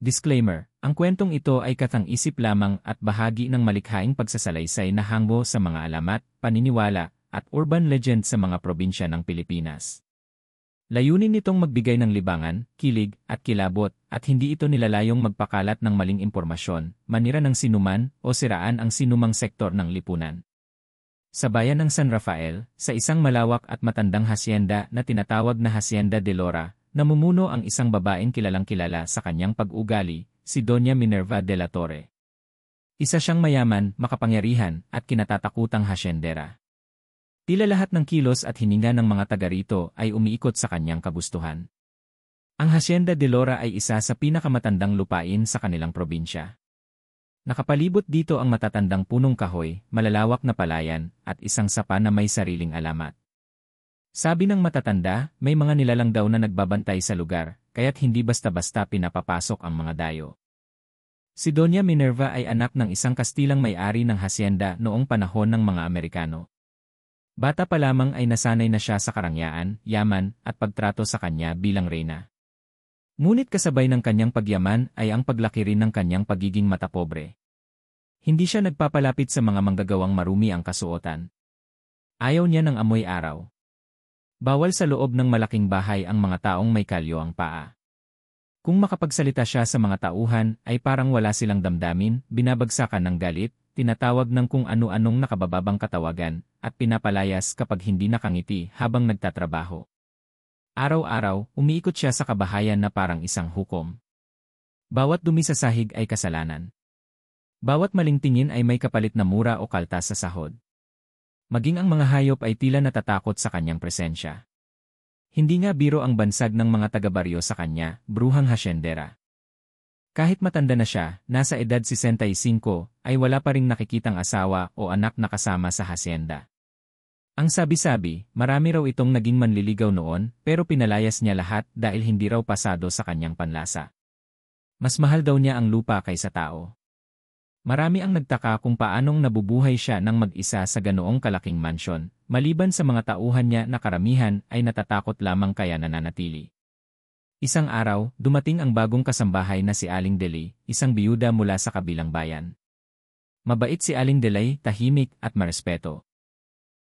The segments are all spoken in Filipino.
Disclaimer, ang kwentong ito ay katang-isip lamang at bahagi ng malikhaing pagsasalaysay na hanggo sa mga alamat, paniniwala, at urban legend sa mga probinsya ng Pilipinas. Layunin nitong magbigay ng libangan, kilig, at kilabot, at hindi ito nilalayong magpakalat ng maling impormasyon, manira ng sinuman, o siraan ang sinumang sektor ng lipunan. Sa bayan ng San Rafael, sa isang malawak at matandang hasyenda na tinatawag na Hacienda de Lora, namumuno ang isang babaeng kilalang-kilala sa kanyang pag-ugali, si Doña Minerva de la Torre. Isa siyang mayaman, makapangyarihan, at kinatatakutang hasyendera. Tila lahat ng kilos at hininga ng mga taga rito ay umiikot sa kanyang kagustuhan. Ang Hacienda de Lora ay isa sa pinakamatandang lupain sa kanilang probinsya. Nakapalibot dito ang matatandang punong kahoy, malalawak na palayan, at isang sapa na may sariling alamat. Sabi ng matatanda, may mga nilalang daw na nagbabantay sa lugar, kaya't hindi basta-basta pinapapasok ang mga dayo. Si Doña Minerva ay anak ng isang Kastilang may-ari ng hasyenda noong panahon ng mga Amerikano. Bata pa lamang ay nasanay na siya sa karangyaan, yaman, at pagtrato sa kanya bilang reyna. Ngunit kasabay ng kanyang pagyaman ay ang paglaki rin ng kanyang pagiging matapobre. Hindi siya nagpapalapit sa mga manggagawang marumi ang kasuotan. Ayaw niya ng amoy araw. Bawal sa loob ng malaking bahay ang mga taong may kalyo ang paa. Kung makapagsalita siya sa mga tauhan ay parang wala silang damdamin, binabagsakan ng galit, tinatawag ng kung ano-anong nakabababang katawagan, at pinapalayas kapag hindi nakangiti habang nagtatrabaho. Araw-araw, umiikot siya sa kabahayan na parang isang hukom. Bawat dumi sa sahig ay kasalanan. Bawat maling tingin ay may kapalit na mura o kaltas sa sahod. Maging ang mga hayop ay tila natatakot sa kanyang presensya. Hindi nga biro ang bansag ng mga taga-baryo sa kanya, bruhang hasyendera. Kahit matanda na siya, nasa edad 65, ay wala pa ring nakikitang asawa o anak na kasama sa hasyenda. Ang sabi-sabi, marami raw itong naging manliligaw noon, pero pinalayas niya lahat dahil hindi raw pasado sa kanyang panlasa. Mas mahal daw niya ang lupa kaysa tao. Marami ang nagtaka kung paanong nabubuhay siya ng mag-isa sa ganoong kalaking mansyon, maliban sa mga tauhan niya na karamihan ay natatakot lamang kaya nananatili. Isang araw, dumating ang bagong kasambahay na si Aling Delay, isang biyuda mula sa kabilang bayan. Mabait si Aling Delay, tahimik at marespeto.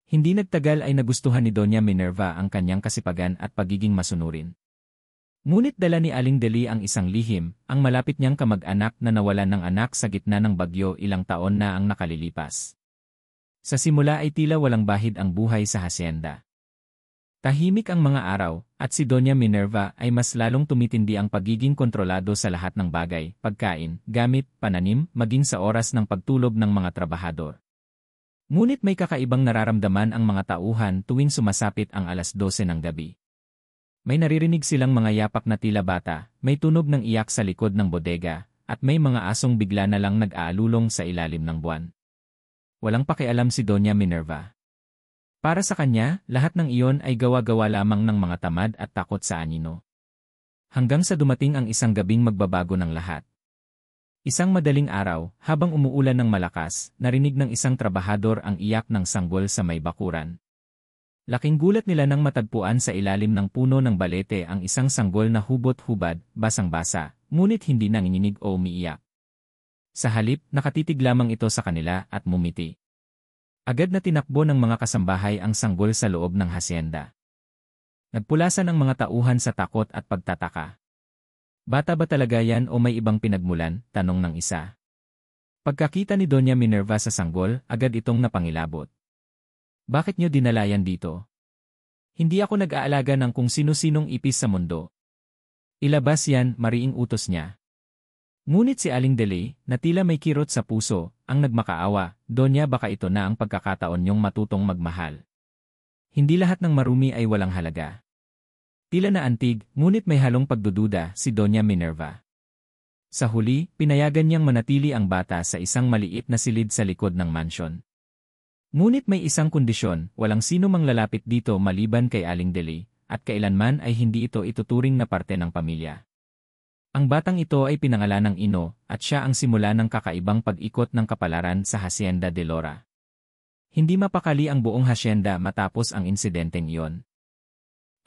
Hindi nagtagal ay nagustuhan ni Doña Minerva ang kanyang kasipagan at pagiging masunurin. Ngunit dala ni Aling Delay ang isang lihim, ang malapit niyang kamag-anak na nawalan ng anak sa gitna ng bagyo ilang taon na ang nakalilipas. Sa simula ay tila walang bahid ang buhay sa hasyenda. Tahimik ang mga araw, at si Doña Minerva ay mas lalong tumitindi ang pagiging kontrolado sa lahat ng bagay, pagkain, gamit, pananim, maging sa oras ng pagtulog ng mga trabahador. Ngunit may kakaibang nararamdaman ang mga tauhan tuwing sumasapit ang 12:00 ng gabi. May naririnig silang mga yapak na tila bata, may tunog ng iyak sa likod ng bodega, at may mga asong bigla na lang nag-aalulong sa ilalim ng buwan. Walang pakialam si Doña Minerva. Para sa kanya, lahat ng iyon ay gawa-gawa lamang ng mga tamad at takot sa anino. Hanggang sa dumating ang isang gabing magbabago ng lahat. Isang madaling araw, habang umuulan ng malakas, narinig ng isang trabahador ang iyak ng sanggol sa may bakuran. Laking gulat nila nang matagpuan sa ilalim ng puno ng balete ang isang sanggol na hubot-hubad, basang-basa, ngunit hindi nanginginig o umiiyak. Sa halip, nakatitig lamang ito sa kanila at mumiti. Agad na tinakbo ng mga kasambahay ang sanggol sa loob ng hasyenda. Nagpulasan ang mga tauhan sa takot at pagtataka. Bata ba talaga yan o may ibang pinagmulan? Tanong ng isa. Pagkakita ni Doña Minerva sa sanggol, agad itong napangilabot. Bakit niyo dinalayan dito? Hindi ako nag-aalaga ng kung sino-sinong ipis sa mundo. Ilabas yan, mariing utos niya. Ngunit si Aling Delay, na tila may kirot sa puso, ang nagmakaawa, Donya baka ito na ang pagkakataon niyong matutong magmahal. Hindi lahat ng marumi ay walang halaga. Tila na antig, ngunit may halong pagdududa si Doña Minerva. Sa huli, pinayagan niyang manatili ang bata sa isang maliit na silid sa likod ng mansyon. Ngunit may isang kondisyon, walang sino mang lalapit dito maliban kay Aling Delay, at kailanman ay hindi ito ituturing na parte ng pamilya. Ang batang ito ay pinangalan ng Ino, at siya ang simula ng kakaibang pag-ikot ng kapalaran sa Hacienda de Lora. Hindi mapakali ang buong hasyenda matapos ang insidenteng iyon.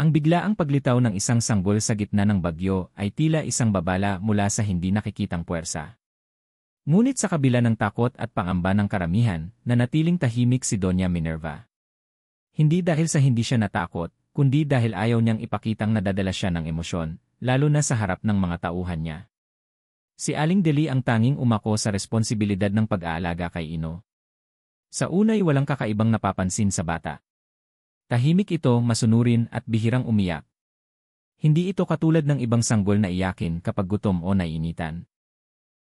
Ang biglaang paglitaw ng isang sanggol sa gitna ng bagyo ay tila isang babala mula sa hindi nakikitang puwersa. Ngunit sa kabila ng takot at pangamba ng karamihan, nanatiling tahimik si Doña Minerva. Hindi dahil sa hindi siya natakot, kundi dahil ayaw niyang ipakitang nadadala siya ng emosyon, lalo na sa harap ng mga tauhan niya. Si Aling Deli ang tanging umako sa responsibilidad ng pag-aalaga kay Ino. Sa unay walang kakaibang napapansin sa bata. Tahimik ito, masunurin at bihirang umiyak. Hindi ito katulad ng ibang sanggol na iyakin kapag gutom o naiinitan.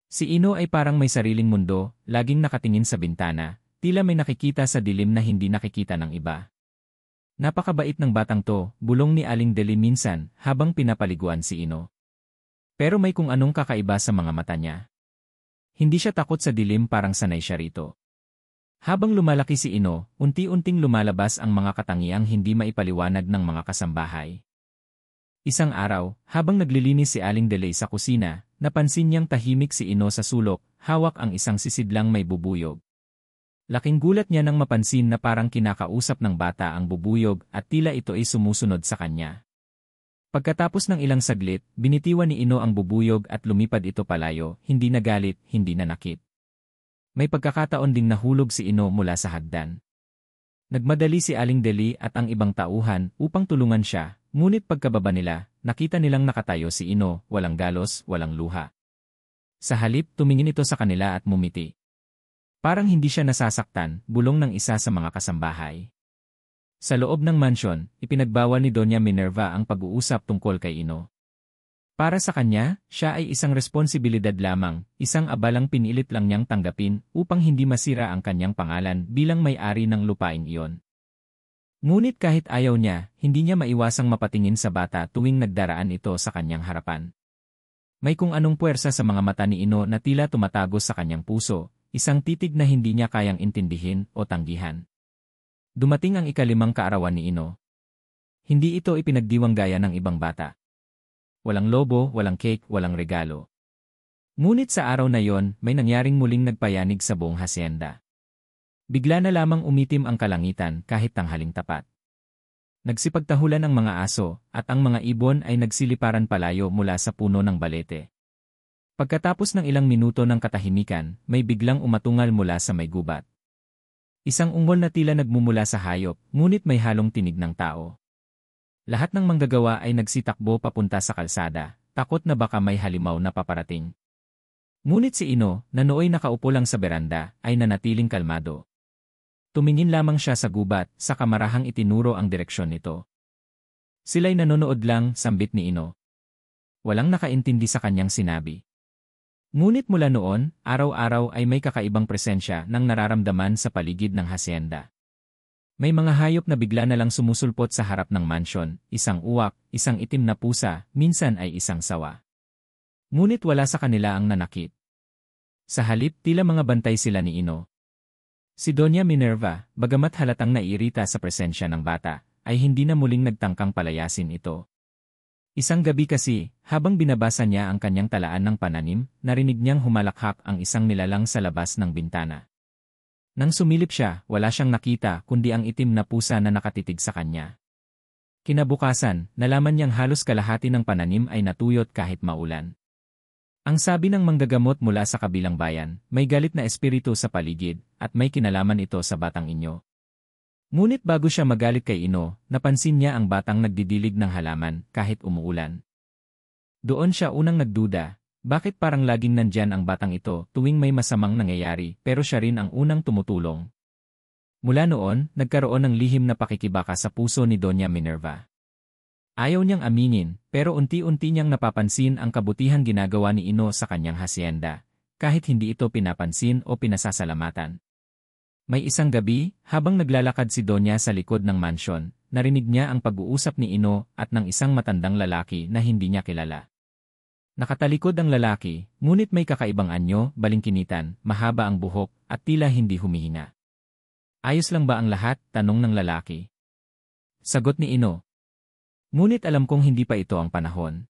Si Ino ay parang may sariling mundo, laging nakatingin sa bintana, tila may nakikita sa dilim na hindi nakikita ng iba. Napakabait ng batang to, bulong ni Aling Deli minsan habang pinapaliguan si Ino. Pero may kung anong kakaiba sa mga mata niya. Hindi siya takot sa dilim, parang sanay siya rito. Habang lumalaki si Ino, unti-unting lumalabas ang mga katangiang hindi maipaliwanag ng mga kasambahay. Isang araw, habang naglilinis si Aling Deli sa kusina, napansin niyang tahimik si Ino sa sulok, hawak ang isang sisidlang may bubuyog. Laking gulat niya nang mapansin na parang kinakausap ng bata ang bubuyog at tila ito ay sumusunod sa kanya. Pagkatapos ng ilang saglit, binitiwan ni Ino ang bubuyog at lumipad ito palayo, hindi nagalit, hindi nanakit. May pagkakataon ding nahulog si Ino mula sa hagdan. Nagmadali si Aling Deli at ang ibang tauhan upang tulungan siya, ngunit pagkababa nila, nakita nilang nakatayo si Ino, walang galos, walang luha. Sa halip, tumingin ito sa kanila at mumiti. Parang hindi siya nasasaktan, bulong ng isa sa mga kasambahay. Sa loob ng mansyon, ipinagbawal ni Doña Minerva ang pag-uusap tungkol kay Ino. Para sa kanya, siya ay isang responsibilidad lamang, isang abalang pinilit lang niyang tanggapin upang hindi masira ang kanyang pangalan bilang may-ari ng lupaing iyon. Ngunit kahit ayaw niya, hindi niya maiwasang mapatingin sa bata tuwing nagdaraan ito sa kanyang harapan. May kung anong puwersa sa mga mata ni Ino na tila tumatagos sa kanyang puso, isang titig na hindi niya kayang intindihin o tanggihan. Dumating ang ika-5 kaarawan ni Ino. Hindi ito ipinagdiwang gaya ng ibang bata. Walang lobo, walang cake, walang regalo. Ngunit sa araw na yon, may nangyaring muling nagpayanig sa buong hasyenda. Bigla na lamang umitim ang kalangitan kahit tanghaling tapat. Nagsipagtahulan ang mga aso, at ang mga ibon ay nagsiliparan palayo mula sa puno ng balete. Pagkatapos ng ilang minuto ng katahimikan, may biglang umatungal mula sa may gubat. Isang ungol na tila nagmumula sa hayop, ngunit may halong tinig ng tao. Lahat ng manggagawa ay nagsitakbo papunta sa kalsada, takot na baka may halimaw na paparating. Ngunit si Ino, na nooy nakaupo lang sa beranda, ay nanatiling kalmado. Tumingin lamang siya sa gubat, sa kamarahang itinuro ang direksyon nito. Sila'y nanonood lang, sambit ni Ino. Walang nakaintindi sa kanyang sinabi. Ngunit mula noon, araw-araw ay may kakaibang presensya nang nararamdaman sa paligid ng hasyenda. May mga hayop na bigla na lang sumusulpot sa harap ng mansyon, isang uwak, isang itim na pusa, minsan ay isang sawa. Ngunit wala sa kanila ang nanakit. Sa halip, tila mga bantay sila ni Ino. Si Doña Minerva, bagamat halatang naiirita sa presensya ng bata, ay hindi na muling nagtangkang palayasin ito. Isang gabi kasi, habang binabasa niya ang kanyang talaan ng pananim, narinig niyang humalakhak ang isang nilalang sa labas ng bintana. Nang sumilip siya, wala siyang nakita kundi ang itim na pusa na nakatitig sa kanya. Kinabukasan, nalaman niyang halos kalahati ng pananim ay natuyot kahit maulan. Ang sabi ng manggagamot mula sa kabilang bayan, may galit na espiritu sa paligid, at may kinalaman ito sa batang Inyo. Ngunit bago siya magalit kay Ino, napansin niya ang batang nagdidilig ng halaman kahit umuulan. Doon siya unang nagduda. Bakit parang laging nandyan ang batang ito tuwing may masamang nangyayari pero siya rin ang unang tumutulong? Mula noon, nagkaroon ng lihim na pakikibaka sa puso ni Doña Minerva. Ayaw niyang aminin, pero unti-unti niyang napapansin ang kabutihang ginagawa ni Ino sa kanyang hasyenda, kahit hindi ito pinapansin o pinasasalamatan. May isang gabi, habang naglalakad si Doña sa likod ng mansyon, narinig niya ang pag-uusap ni Ino at ng isang matandang lalaki na hindi niya kilala. Nakatalikod ang lalaki, ngunit may kakaibang anyo, balingkinitan, mahaba ang buhok, at tila hindi humihinga. Ayos lang ba ang lahat? Tanong ng lalaki. Sagot ni Ino. Ngunit alam kong hindi pa ito ang panahon.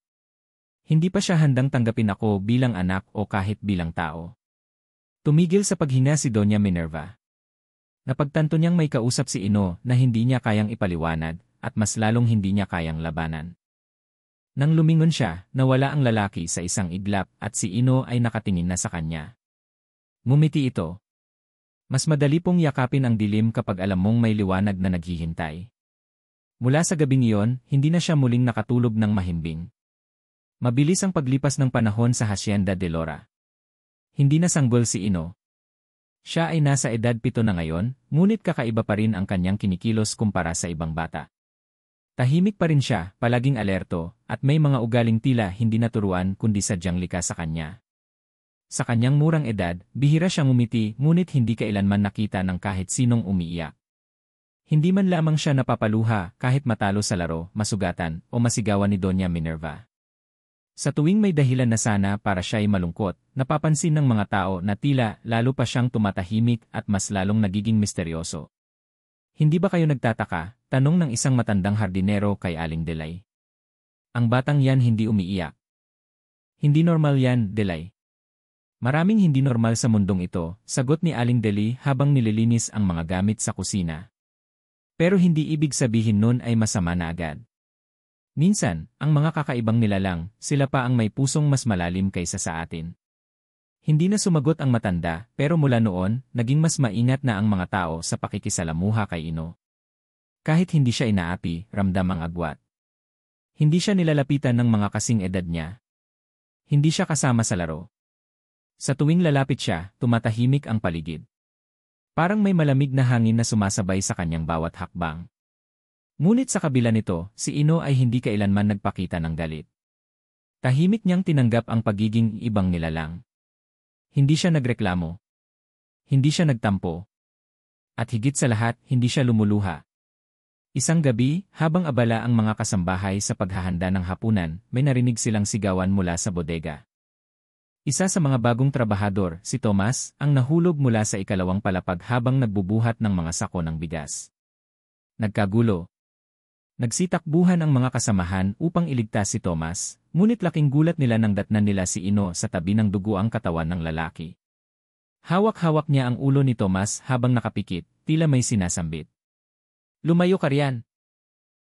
Hindi pa siya handang tanggapin ako bilang anak o kahit bilang tao. Tumigil sa paghinga si Doña Minerva. Napagtanto niyang may kausap si Ino na hindi niya kayang ipaliwanag, at mas lalong hindi niya kayang labanan. Nang lumingon siya, nawala ang lalaki sa isang iglap at si Ino ay nakatingin na sa kanya. Ngumiti ito. Mas madali pong yakapin ang dilim kapag alam mong may liwanag na naghihintay. Mula sa gabing iyon, hindi na siya muling nakatulog ng mahimbing. Mabilis ang paglipas ng panahon sa Hacienda de Lora. Hindi na sanggol si Ino. Siya ay nasa edad 7 na ngayon, ngunit kakaiba pa rin ang kanyang kinikilos kumpara sa ibang bata. Tahimik pa rin siya, palaging alerto, at may mga ugaling tila hindi naturuan kundi sadyang likas sa kanya. Sa kanyang murang edad, bihira siyang umiti ngunit hindi kailanman nakita ng kahit sinong umiiyak. Hindi man lamang siya napapaluha kahit matalo sa laro, masugatan, o masigawan ni Doña Minerva. Sa tuwing may dahilan na sana para siya ay malungkot, napapansin ng mga tao na tila lalo pa siyang tumatahimik at mas lalong nagiging misteryoso. Hindi ba kayo nagtataka? Tanong ng isang matandang hardinero kay Aling Delay. Ang batang yan hindi umiiyak. Hindi normal yan, Delay. Maraming hindi normal sa mundong ito, sagot ni Aling Deli habang nililinis ang mga gamit sa kusina. Pero hindi ibig sabihin nun ay masama na agad. Minsan, ang mga kakaibang nilalang, sila pa ang may pusong mas malalim kaysa sa atin. Hindi na sumagot ang matanda, pero mula noon, naging mas maingat na ang mga tao sa pakikisalamuha kay Ino. Kahit hindi siya inaapi, ramdam ang agwat. Hindi siya nilalapitan ng mga kasing edad niya. Hindi siya kasama sa laro. Sa tuwing lalapit siya, tumatahimik ang paligid. Parang may malamig na hangin na sumasabay sa kanyang bawat hakbang. Ngunit sa kabila nito, si Ino ay hindi kailanman nagpakita ng galit. Tahimik niyang tinanggap ang pagiging ibang nilalang. Hindi siya nagreklamo. Hindi siya nagtampo. At higit sa lahat, hindi siya lumuluha. Isang gabi, habang abala ang mga kasambahay sa paghahanda ng hapunan, may narinig silang sigawan mula sa bodega. Isa sa mga bagong trabahador, si Tomas, ang nahulog mula sa ikalawang palapag habang nagbubuhat ng mga sako ng bigas. Nagkagulo. Nagsitakbuhan ang mga kasamahan upang iligtas si Tomas, ngunit laking gulat nila nang datnan nila si Ino sa tabi ng duguang katawan ng lalaki. Hawak-hawak niya ang ulo ni Tomas habang nakapikit, tila may sinasambit. Lumayo ka riyan.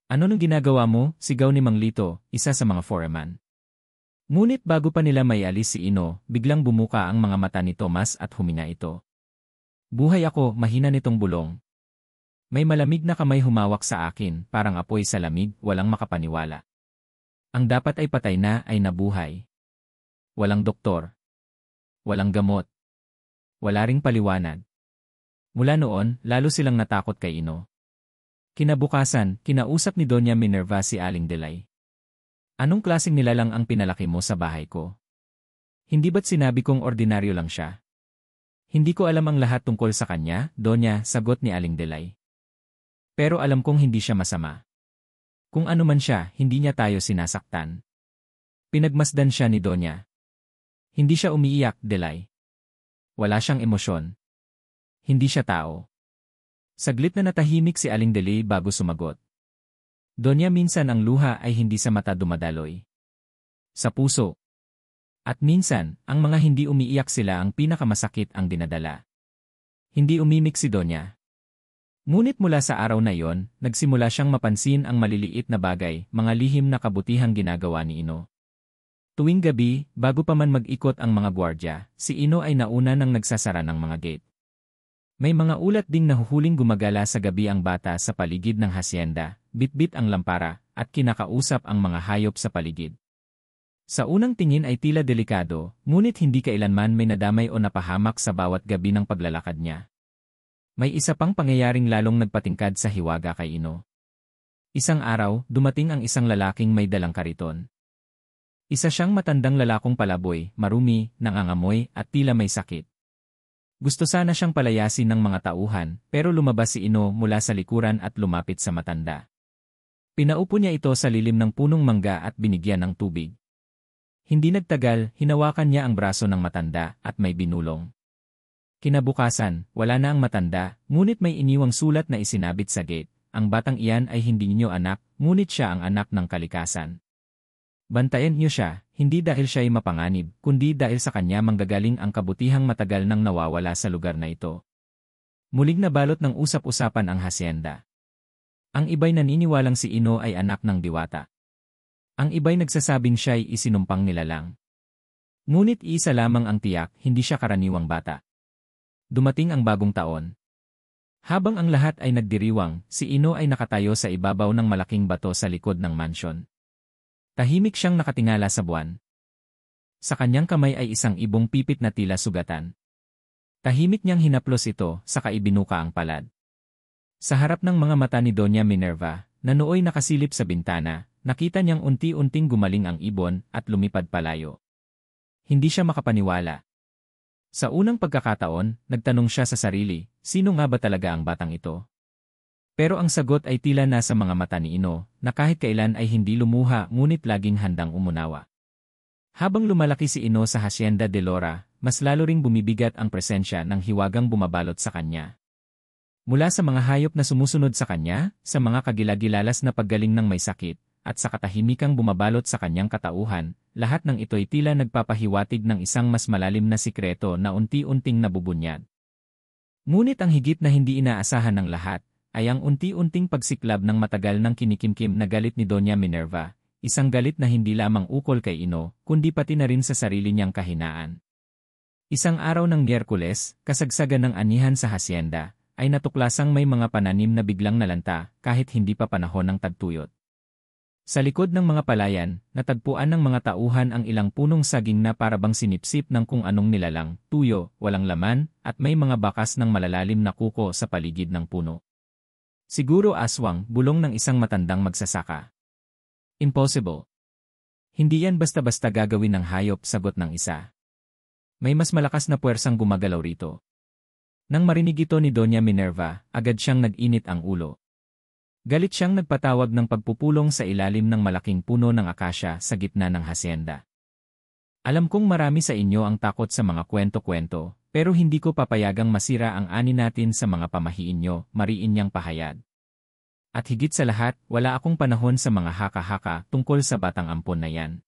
Ano nang ginagawa mo? Sigaw ni Mang Lito, isa sa mga foreman. Ngunit bago pa nila maialis si Ino, biglang bumuka ang mga mata ni Tomas at huminga ito. Buhay ako, mahina nitong bulong. May malamig na kamay humawak sa akin, parang apoy sa lamig, walang makapaniwala. Ang dapat ay patay na ay nabuhay. Walang doktor. Walang gamot. Wala ring paliwanag. Mula noon, lalo silang natakot kay Ino. Kinabukasan, kinausap ni Doña Minerva si Aling Delay. Anong klaseng nilalang ang pinalaki mo sa bahay ko? Hindi ba't sinabi kong ordinaryo lang siya? Hindi ko alam ang lahat tungkol sa kanya, Doña, sagot ni Aling Delay. Pero alam kong hindi siya masama. Kung ano man siya, hindi niya tayo sinasaktan. Pinagmasdan siya ni Doña. Hindi siya umiiyak, Delay. Wala siyang emosyon. Hindi siya tao. Saglit na natahimik si Aling Delay bago sumagot. Doña, minsan ang luha ay hindi sa mata dumadaloy. Sa puso. At minsan, ang mga hindi umiiyak sila ang pinakamasakit ang dinadala. Hindi umimik si Doña. Ngunit mula sa araw na yon, nagsimula siyang mapansin ang maliliit na bagay, mga lihim na kabutihang ginagawa ni Ino. Tuwing gabi, bago pa man mag-ikot ang mga gwardya, si Ino ay nauna nang nagsasara ng mga gate. May mga ulat ding nahuhuling gumagala sa gabi ang bata sa paligid ng hasyenda, bitbit ang lampara, at kinakausap ang mga hayop sa paligid. Sa unang tingin ay tila delikado, ngunit hindi kailanman may nadamay o napahamak sa bawat gabi ng paglalakad niya. May isa pang pangyayaring lalong nagpatingkad sa hiwaga kay Ino. Isang araw, dumating ang isang lalaking may dalang kariton. Isa siyang matandang lalakong palaboy, marumi, nangangamoy, at tila may sakit. Gusto sana siyang palayasin ng mga tauhan, pero lumabas si Ino mula sa likuran at lumapit sa matanda. Pinaupo niya ito sa lilim ng punong mangga at binigyan ng tubig. Hindi nagtagal, hinawakan niya ang braso ng matanda at may binulong. Kinabukasan, wala na ang matanda, ngunit may iniwang sulat na isinabit sa gate. Ang batang iyan ay hindi ninyo anak, ngunit siya ang anak ng kalikasan. Bantayan niyo siya, hindi dahil siya ay mapanganib, kundi dahil sa kanya manggagaling ang kabutihang matagal nang nawawala sa lugar na ito. Muling nabalot ng usap-usapan ang hasyenda. Ang iba'y naniniwalang si Ino ay anak ng diwata. Ang iba'y nagsasabing siya'y isinumpang nilalang. Ngunit isa lamang ang tiyak, hindi siya karaniwang bata. Dumating ang bagong taon. Habang ang lahat ay nagdiriwang, si Ino ay nakatayo sa ibabaw ng malaking bato sa likod ng mansyon. Tahimik siyang nakatingala sa buwan. Sa kanyang kamay ay isang ibong pipit na tila sugatan. Tahimik niyang hinaplos ito, saka ibinuka ang palad. Sa harap ng mga mata ni Doña Minerva, na nooy nakasilip sa bintana, nakita niyang unti-unting gumaling ang ibon at lumipad palayo. Hindi siya makapaniwala. Sa unang pagkakataon, nagtanong siya sa sarili, sino nga ba talaga ang batang ito? Pero ang sagot ay tila nasa mga mata ni Ino, na kahit kailan ay hindi lumuha ngunit laging handang umunawa. Habang lumalaki si Ino sa Hacienda de Lora, mas lalo ring bumibigat ang presensya ng hiwagang bumabalot sa kanya. Mula sa mga hayop na sumusunod sa kanya, sa mga kagilagilalas na paggaling ng may sakit, at sa katahimikang bumabalot sa kanyang katauhan, lahat ng ito'y tila nagpapahiwatig ng isang mas malalim na sikreto na unti-unting nabubunyag. Ngunit ang higit na hindi inaasahan ng lahat, ay ang unti-unting pagsiklab ng matagal ng kinikimkim na galit ni Doña Minerva, isang galit na hindi lamang ukol kay Ino, kundi pati na rin sa sarili niyang kahinaan. Isang araw ng Miyerkules, kasagsagan ng anihan sa hacienda, ay natuklasang may mga pananim na biglang nalanta kahit hindi pa panahon ng tagtuyot. Sa likod ng mga palayan, natagpuan ng mga tauhan ang ilang punong saging na parabang sinipsip ng kung anong nilalang, tuyo, walang laman, at may mga bakas ng malalalim na kuko sa paligid ng puno. Siguro aswang, bulong ng isang matandang magsasaka. Impossible. Hindi yan basta-basta gagawin ng hayop, sagot ng isa. May mas malakas na puwersang gumagalaw rito. Nang marinig ito ni Doña Minerva, agad siyang nag-init ang ulo. Galit siyang nagpatawag ng pagpupulong sa ilalim ng malaking puno ng akasya sa gitna ng hacienda. Alam kong marami sa inyo ang takot sa mga kwento-kwento, pero hindi ko papayagang masira ang ani natin sa mga pamahiin nyo, mariin niyang pahayag. At higit sa lahat, wala akong panahon sa mga haka-haka tungkol sa batang ampon na yan.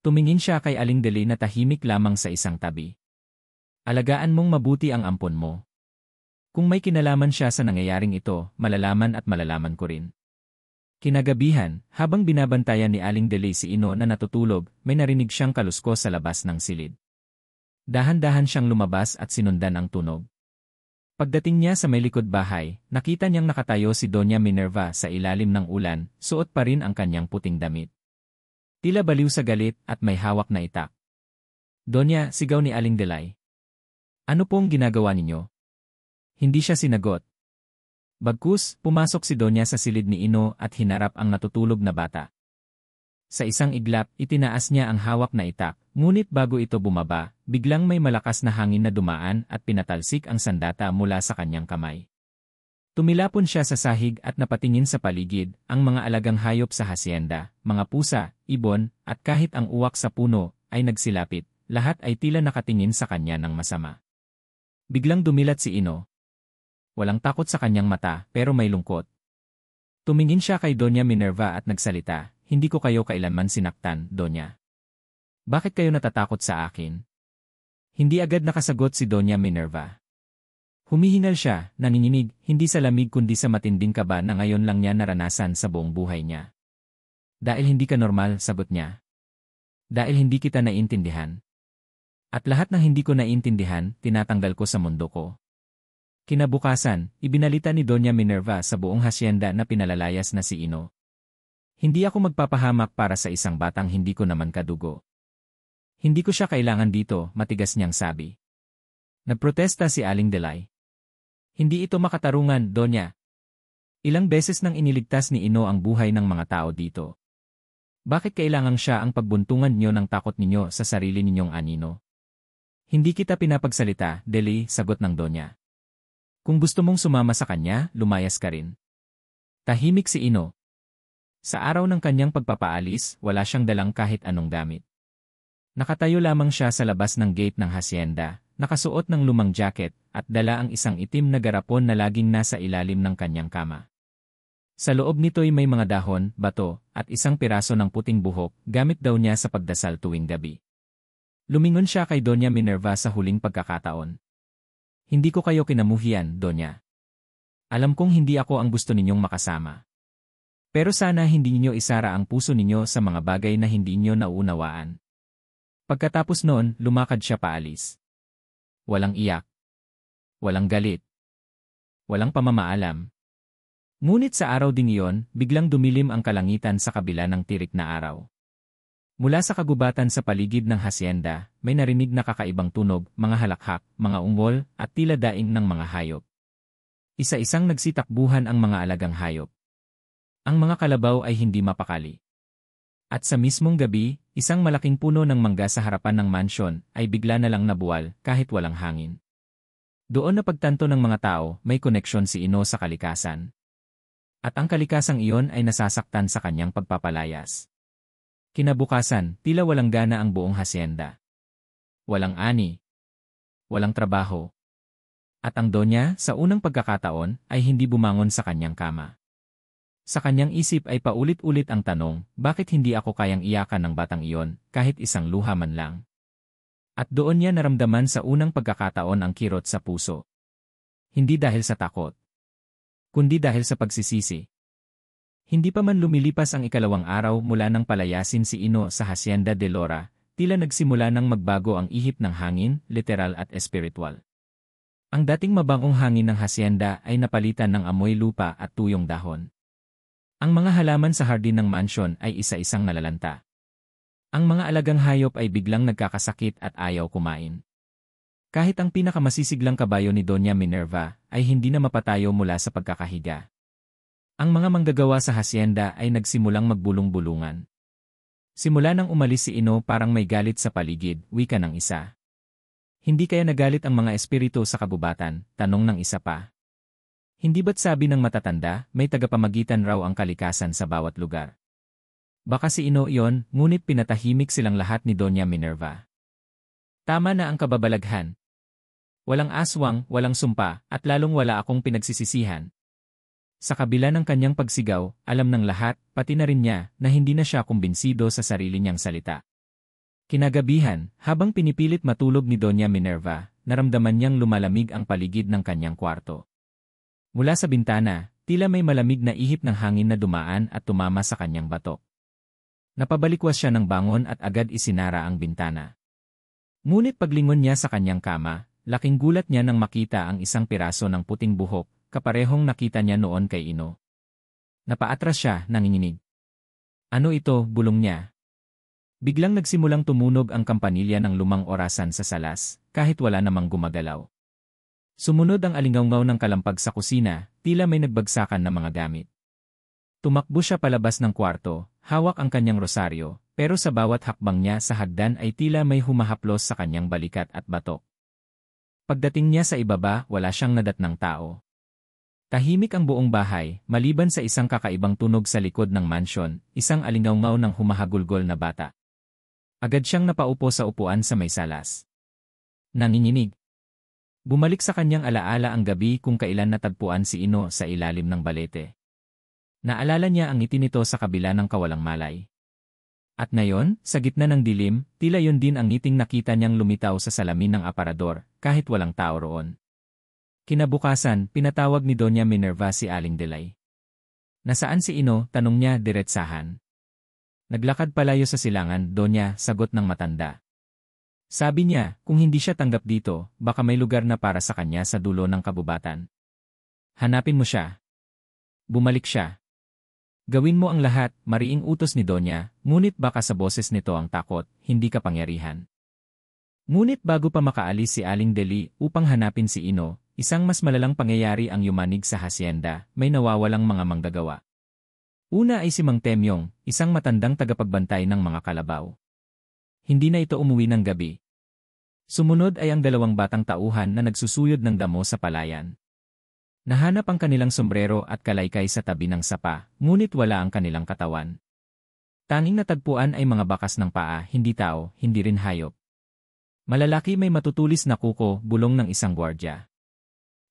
Tumingin siya kay Aling Deli na tahimik lamang sa isang tabi. Alagaan mong mabuti ang ampon mo. Kung may kinalaman siya sa nangyayaring ito, malalaman at malalaman ko rin. Kinagabihan, habang binabantayan ni Aling Deli si Ino na natutulog, may narinig siyang kaluskos sa labas ng silid. Dahan-dahan siyang lumabas at sinundan ang tunog. Pagdating niya sa may likod bahay, nakita niyang nakatayo si Doña Minerva sa ilalim ng ulan, suot pa rin ang kanyang puting damit. Tila baliw sa galit at may hawak na itak. Donya, sigaw ni Aling Delay. Ano pong ginagawa ninyo? Hindi siya sinagot. Bagkus, pumasok si Donya sa silid ni Ino at hinarap ang natutulog na bata. Sa isang iglap, itinaas niya ang hawak na itak, ngunit bago ito bumaba, biglang may malakas na hangin na dumaan at pinatalsik ang sandata mula sa kanyang kamay. Tumilapon siya sa sahig at napatingin sa paligid, ang mga alagang hayop sa hacienda, mga pusa, ibon, at kahit ang uwak sa puno, ay nagsilapit, lahat ay tila nakatingin sa kanya ng masama. Biglang dumilat si Ino. Walang takot sa kanyang mata, pero may lungkot. Tumingin siya kay Doña Minerva at nagsalita, hindi ko kayo kailanman sinaktan, Donya. Bakit kayo natatakot sa akin? Hindi agad nakasagot si Doña Minerva. Humihingal siya, nanginginig, hindi sa lamig kundi sa matinding kaba na ngayon lang niya naranasan sa buong buhay niya. Dahil hindi ka normal, sagot niya. Dahil hindi kita naiintindihan. At lahat ng hindi ko naiintindihan, tinatanggal ko sa mundo ko. Kinabukasan, ibinalita ni Doña Minerva sa buong hacienda na pinalalayas na si Ino. Hindi ako magpapahamak para sa isang batang hindi ko naman kadugo. Hindi ko siya kailangan dito, matigas niyang sabi. Nagprotesta si Aling Delay. Hindi ito makatarungan, Donya. Ilang beses nang iniligtas ni Ino ang buhay ng mga tao dito. Bakit kailangang siya ang pagbuntungan niyo ng takot ninyo sa sarili ninyong anino? Hindi kita pinapagsalita, Deli, sagot ng Donya. Kung gusto mong sumama sa kanya, lumayas ka rin. Tahimik si Ino. Sa araw ng kanyang pagpapaalis, wala siyang dalang kahit anong gamit. Nakatayo lamang siya sa labas ng gate ng hacienda, nakasuot ng lumang jacket, at dala ang isang itim na garapon na laging nasa ilalim ng kanyang kama. Sa loob nito'y may mga dahon, bato, at isang piraso ng puting buhok, gamit daw niya sa pagdasal tuwing gabi. Lumingon siya kay Doña Minerva sa huling pagkakataon. Hindi ko kayo kinamuhian, Donya. Alam kong hindi ako ang gusto ninyong makasama. Pero sana hindi ninyo isara ang puso ninyo sa mga bagay na hindi ninyo nauunawaan. Pagkatapos noon, lumakad siya paalis. Walang iyak. Walang galit. Walang pamamaalam. Ngunit sa araw ding iyon, biglang dumilim ang kalangitan sa kabila ng tirik na araw. Mula sa kagubatan sa paligid ng hasyenda, may narinig na kakaibang tunog, mga halakhak, mga ungol, at tila daing ng mga hayop. Isa-isang nagsitakbuhan ang mga alagang hayop. Ang mga kalabaw ay hindi mapakali. At sa mismong gabi, isang malaking puno ng mangga sa harapan ng mansyon ay bigla na lang nabuwal kahit walang hangin. Doon na pagtanto ng mga tao, may koneksyon si Ino sa kalikasan. At ang kalikasang iyon ay nasasaktan sa kanyang pagpapalayas. Kinabukasan, tila walang gana ang buong hasyenda. Walang ani. Walang trabaho. At ang Donya, sa unang pagkakataon, ay hindi bumangon sa kanyang kama. Sa kanyang isip ay paulit-ulit ang tanong, bakit hindi ako kayang iyakan ng batang iyon, kahit isang luha man lang? At doon niya naramdaman sa unang pagkakataon ang kirot sa puso. Hindi dahil sa takot, kundi dahil sa pagsisisi. Hindi pa man lumilipas ang ikalawang araw mula nang palayasin si Ino sa Hacienda de Lora, tila nagsimula nang magbago ang ihip ng hangin, literal at espiritual. Ang dating mabangong hangin ng hasyenda ay napalitan ng amoy lupa at tuyong dahon. Ang mga halaman sa hardin ng mansyon ay isa-isang nalalanta. Ang mga alagang hayop ay biglang nagkakasakit at ayaw kumain. Kahit ang pinakamasiglang kabayo ni Doña Minerva ay hindi na mapatayo mula sa pagkakahiga. Ang mga manggagawa sa hasyenda ay nagsimulang magbulong-bulungan. Simula nang umalis si Ino parang may galit sa paligid, wika ng isa. Hindi kaya nagalit ang mga espiritu sa kabubatan, tanong ng isa pa. Hindi ba't sabi ng matatanda, may tagapamagitan raw ang kalikasan sa bawat lugar? Baka si Ino iyon, ngunit pinatahimik silang lahat ni Doña Minerva. Tama na ang kababalaghan. Walang aswang, walang sumpa, at lalong wala akong pinagsisisihan. Sa kabila ng kanyang pagsigaw, alam ng lahat, pati na rin niya, na hindi na siya kumbinsido sa sarili niyang salita. Kinagabihan, habang pinipilit matulog ni Doña Minerva, naramdaman niyang lumalamig ang paligid ng kanyang kwarto. Mula sa bintana, tila may malamig na ihip ng hangin na dumaan at tumama sa kanyang batok. Napabalikwas siya ng bangon at agad isinara ang bintana. Ngunit paglingon niya sa kanyang kama, laking gulat niya nang makita ang isang piraso ng puting buhok, kaparehong nakita niya noon kay Ino. Napaatras siya, nanginginig. Ano ito, bulong niya. Biglang nagsimulang tumunog ang kampanilya ng lumang orasan sa salas, kahit wala namang gumagalaw. Sumunod ang alingawngaw ng kalampag sa kusina, tila may nagbagsakan na mga gamit. Tumakbo siya palabas ng kwarto, hawak ang kanyang rosaryo, pero sa bawat hakbang niya sa hagdan ay tila may humahaplos sa kanyang balikat at batok. Pagdating niya sa ibaba, wala siyang nadatnang tao. Tahimik ang buong bahay, maliban sa isang kakaibang tunog sa likod ng mansyon, isang alingawngaw ng humahagulgol na bata. Agad siyang napaupo sa upuan sa may salas. Nanginginig. Bumalik sa kanyang alaala ang gabi kung kailan natagpuan si Ino sa ilalim ng balete. Naalala niya ang ngiti nito sa kabila ng kawalang malay. At ngayon, sa gitna ng dilim, tila yun din ang ngiting nakita niyang lumitaw sa salamin ng aparador, kahit walang tao roon. Kinabukasan, pinatawag ni Doña Minerva si Aling Delay. Nasaan si Ino? Tanong niya diretsahan. Naglakad palayo sa silangan, Donya, sagot ng matanda. Sabi niya, kung hindi siya tanggap dito, baka may lugar na para sa kanya sa dulo ng kabubatan. Hanapin mo siya. Bumalik siya. Gawin mo ang lahat, mariing utos ni Donya, ngunit baka sa boses nito ang takot, hindi kapangyarihan. Ngunit bago pa makaalis si Aling Deli upang hanapin si Ino, isang mas malalang pangyayari ang yumanig sa hasyenda, may nawawalang mga manggagawa. Una ay si Mang Temyong, isang matandang tagapagbantay ng mga kalabaw. Hindi na ito umuwi ng gabi. Sumunod ay ang dalawang batang tauhan na nagsusuyod ng damo sa palayan. Nahanap ang kanilang sombrero at kalaykay sa tabi ng sapa, ngunit wala ang kanilang katawan. Tanging natagpuan ay mga bakas ng paa, hindi tao, hindi rin hayop. Malalaki may matutulis na kuko, bulong ng isang gwardya.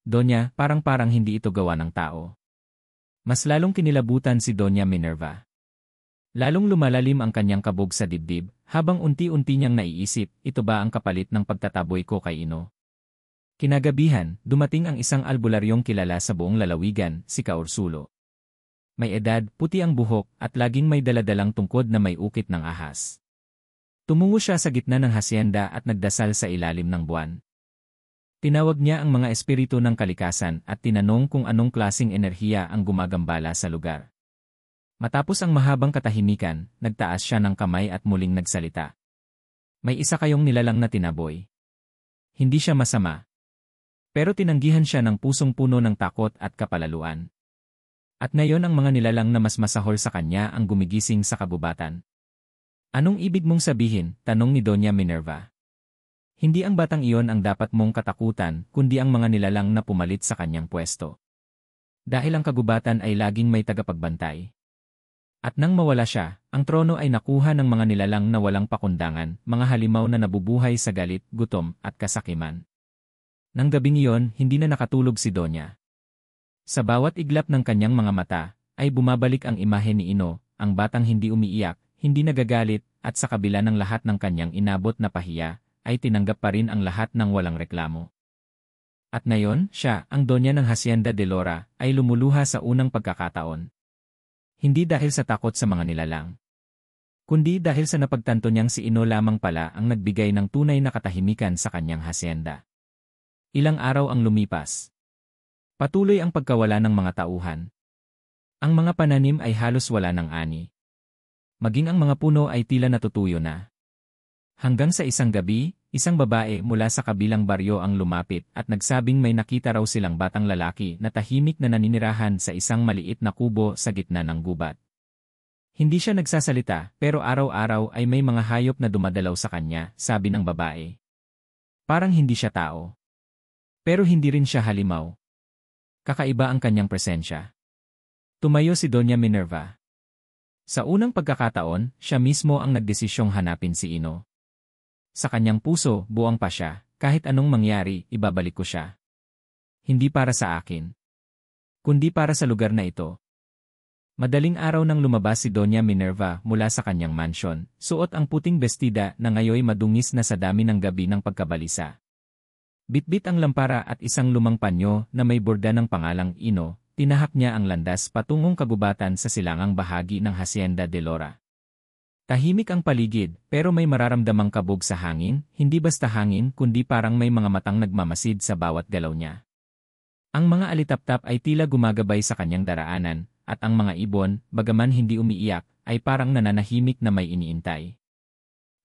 Donya, parang hindi ito gawa ng tao. Mas lalong kinilabutan si Doña Minerva. Lalong lumalalim ang kanyang kabog sa dibdib, habang unti-unti niyang naiisip, ito ba ang kapalit ng pagtataboy ko kay Ino? Kinagabihan, dumating ang isang albularyong kilala sa buong lalawigan, si Kaursulo. May edad, puti ang buhok, at laging may daladalang tungkod na may ukit ng ahas. Tumungo siya sa gitna ng hasyenda at nagdasal sa ilalim ng buwan. Tinawag niya ang mga espiritu ng kalikasan at tinanong kung anong klasing enerhiya ang gumagambala sa lugar. Matapos ang mahabang katahimikan, nagtaas siya ng kamay at muling nagsalita. May isa kayong nilalang na tinaboy. Hindi siya masama. Pero tinanggihan siya ng pusong puno ng takot at kapalaluan. At ngayon ang mga nilalang na mas masahol sa kanya ang gumigising sa kabubatan. Anong ibig mong sabihin? Tanong ni Doña Minerva. Hindi ang batang iyon ang dapat mong katakutan, kundi ang mga nilalang na pumalit sa kanyang pwesto. Dahil ang kagubatan ay laging may tagapagbantay. At nang mawala siya, ang trono ay nakuha ng mga nilalang na walang pakundangan, mga halimaw na nabubuhay sa galit, gutom, at kasakiman. Nang gabing iyon, hindi na nakatulog si Donya. Sa bawat iglap ng kanyang mga mata, ay bumabalik ang imahe ni Ino, ang batang hindi umiiyak, hindi nagagalit, at sa kabila ng lahat ng kanyang inabot na pahiya, ay tinanggap pa rin ang lahat ng walang reklamo. At ngayon, siya, ang Donya ng Hacienda de Lora, ay lumuluha sa unang pagkakataon. Hindi dahil sa takot sa mga nilalang, kundi dahil sa napagtanto niyang si Ino lamang pala ang nagbigay ng tunay na katahimikan sa kanyang hasyenda. Ilang araw ang lumipas. Patuloy ang pagkawala ng mga tauhan. Ang mga pananim ay halos wala ng ani. Maging ang mga puno ay tila natutuyo na. Hanggang sa isang gabi, isang babae mula sa kabilang baryo ang lumapit at nagsabing may nakita raw silang batang lalaki na tahimik na naninirahan sa isang maliit na kubo sa gitna ng gubat. Hindi siya nagsasalita pero araw-araw ay may mga hayop na dumadalaw sa kanya, sabi ng babae. Parang hindi siya tao. Pero hindi rin siya halimaw. Kakaiba ang kanyang presensya. Tumayo si Doña Minerva. Sa unang pagkakataon, siya mismo ang nagdesisyong hanapin si Ino. Sa kanyang puso, buwang pa siya, kahit anong mangyari, ibabalik ko siya. Hindi para sa akin, kundi para sa lugar na ito. Madaling araw nang lumabas si Doña Minerva mula sa kanyang mansyon, suot ang puting bestida na ngayoy madungis na sa dami ng gabi ng pagkabalisa. Bitbit ang lampara at isang lumang panyo na may borda ng pangalang Ino, tinahak niya ang landas patungong kagubatan sa silangang bahagi ng Hacienda de Lora. Tahimik ang paligid, pero may mararamdamang kabog sa hangin, hindi basta hangin kundi parang may mga matang nagmamasid sa bawat galaw niya. Ang mga alitaptap ay tila gumagabay sa kanyang daraanan, at ang mga ibon, bagaman hindi umiiyak, ay parang nananahimik na may iniintay.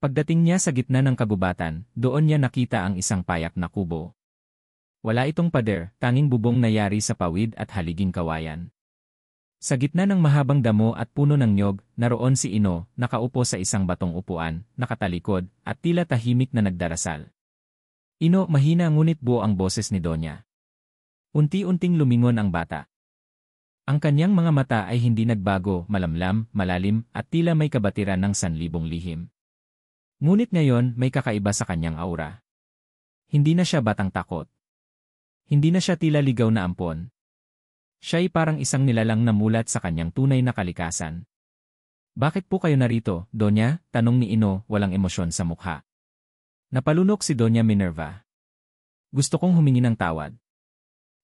Pagdating niya sa gitna ng kagubatan, doon niya nakita ang isang payak na kubo. Wala itong pader, tanging bubong na yari sa pawid at haliging kawayan. Sa gitna ng mahabang damo at puno ng niyog, naroon si Ino, nakaupo sa isang batong upuan, nakatalikod, at tila tahimik na nagdarasal. Ino, mahina ngunit buo ang boses ni Donya. Unti-unting lumingon ang bata. Ang kanyang mga mata ay hindi nagbago, malamlam, malalim, at tila may kabatiran ng 1,000 lihim. Ngunit ngayon, may kakaiba sa kanyang aura. Hindi na siya batang takot. Hindi na siya tila ligaw na ampon. Siya ay parang isang nilalang na mulat sa kanyang tunay na kalikasan. Bakit po kayo narito, Donya? Tanong ni Ino, walang emosyon sa mukha. Napalunok si Doña Minerva. Gusto kong humingi ng tawad.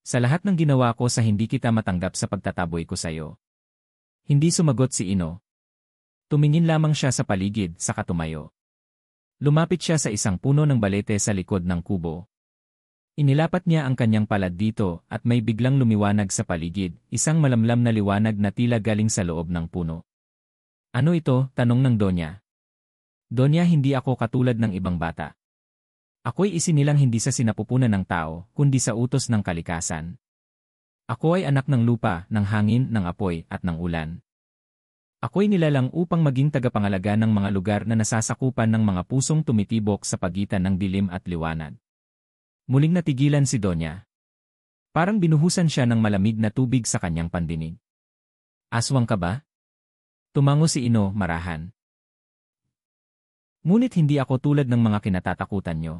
Sa lahat ng ginawa ko sa hindi kita matanggap sa pagtataboy ko sayo. Hindi sumagot si Ino. Tumingin lamang siya sa paligid, saka tumayo. Lumapit siya sa isang puno ng balete sa likod ng kubo. Inilapat niya ang kanyang palad dito at may biglang lumiwanag sa paligid, isang malamlam na liwanag na tila galing sa loob ng puno. Ano ito? Tanong ng Donya. Donya, hindi ako katulad ng ibang bata. Ako'y isinilang hindi sa sinapupunan ng tao, kundi sa utos ng kalikasan. Ako ay anak ng lupa, ng hangin, ng apoy, at ng ulan. Ako'y nilalang upang maging tagapangalaga ng mga lugar na nasasakupan ng mga pusong tumitibok sa pagitan ng dilim at liwanag. Muling natigilan si Donya. Parang binuhusan siya ng malamig na tubig sa kanyang pandinig. Aswang ka ba? Tumango si Ino, marahan. Ngunit hindi ako tulad ng mga kinatatakutan nyo.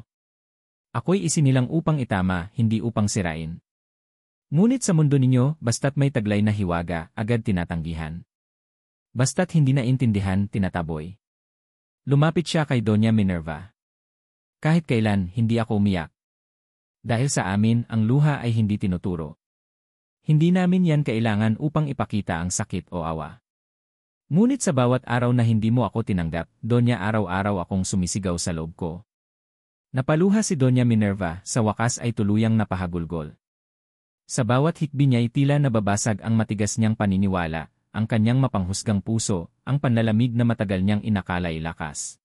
Ako'y isinilang upang itama, hindi upang sirain. Ngunit sa mundo ninyo, basta't may taglay na hiwaga, agad tinatanggihan. Basta't hindi naintindihan, tinataboy. Lumapit siya kay Doña Minerva. Kahit kailan, hindi ako umiyak. Dahil sa amin, ang luha ay hindi tinuturo. Hindi namin yan kailangan upang ipakita ang sakit o awa. Ngunit sa bawat araw na hindi mo ako tinanggap, Donya, araw-araw akong sumisigaw sa loob ko. Napaluha si Donya Minerva, sa wakas ay tuluyang napahagulgol. Sa bawat hikbi niya'y tila nababasag ang matigas niyang paniniwala, ang kanyang mapanghusgang puso, ang panlalamig na matagal niyang inakalay lakas.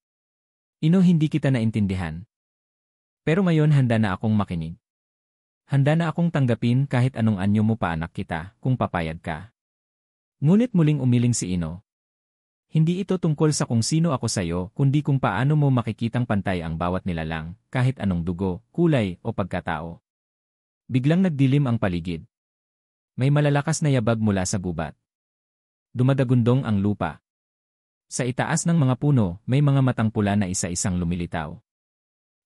Ino, hindi kita naintindihan. Pero ngayon handa na akong makinig. Handa na akong tanggapin kahit anong anyo mo pa, anak kita, kung papayag ka. Ngunit muling umiling si Ino. Hindi ito tungkol sa kung sino ako sa'yo, kundi kung paano mo makikitang pantay ang bawat nilalang, kahit anong dugo, kulay, o pagkatao. Biglang nagdilim ang paligid. May malalakas na yabag mula sa gubat. Dumadagundong ang lupa. Sa itaas ng mga puno, may mga matang pula na isa-isang lumilitaw.